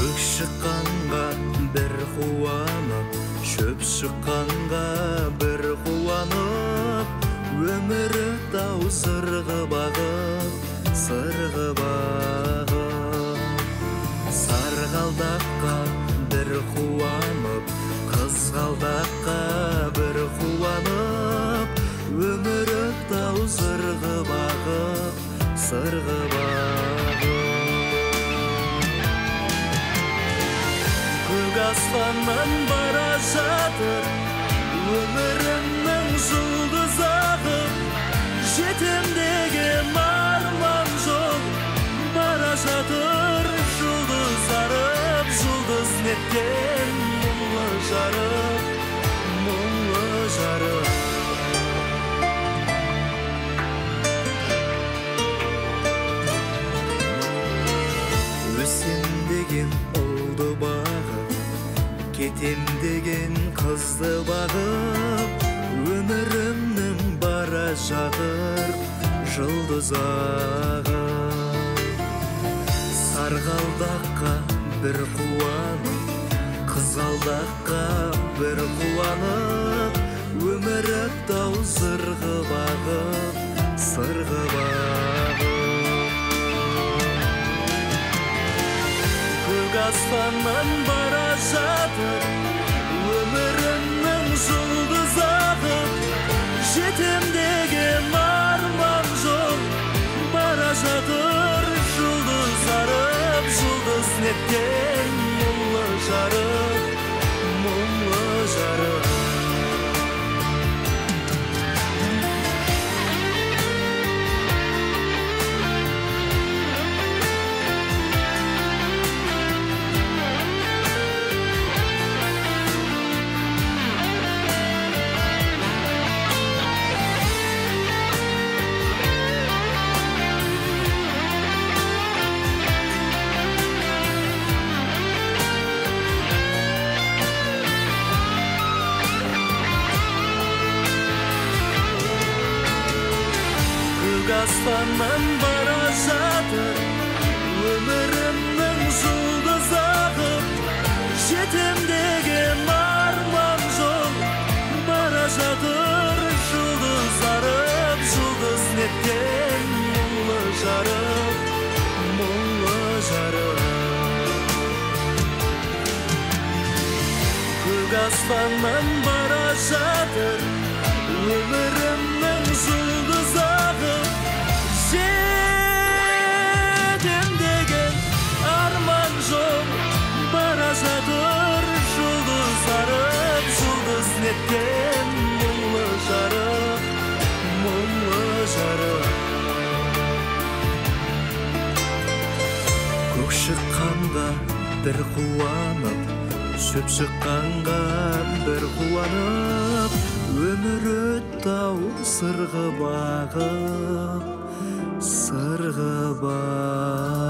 көк шыққанға бір қуанып, шөп шыққанға бір қуанып, өмірі тау сырғы бағып, сырғы бағып. Сарғалдаққа бір қуанып, қызғалдаққа бір қуанып, өмірі тау сырғы бағып, сырғы бағып. Көк аспаннан бара жатыр өмірімнің жұлдыз ағып, жетем деген арман жол бара жатыр жұлдыз арып, жұлдыз неткен мұңлы жарық, мұңлы жарық. Өсем деген ұлды бағып, кетем деген қызды бағып, өмірімнің бара жатыр жұлдыз ағып. Сарғалдаққа бір қуанып, қызғалдаққа бір қуанып, өмірі тау сырғы бағып, сырғы бағып. Көк аспаннан бара жатыр өмірімнің жұлдыз ағып, жетем деген арман жол бара жатыр жұлдыз арып, жұлдыз неткен мұңлы жарық, мұңлы жарық. Аспаннан бара жатыр өмірімнің жұлдыз ағып, жетем деген арман жол бара жатыр жұлдыз арып, жұлдыз неткен мұңлы жарық, мұңлы жарық. Көк аспаннан бара жатыр өмірімнің жұлдыз ағып, жетем деген арман жол бара жатыр жұлдыз арып, жұлдыз неткен мұңлы жарық, мұңлы жарық. Көк шыққанға бір қуанып, шөп шыққанға бір қуанып, өмірі тау сырғы бағып, сырғы бағып.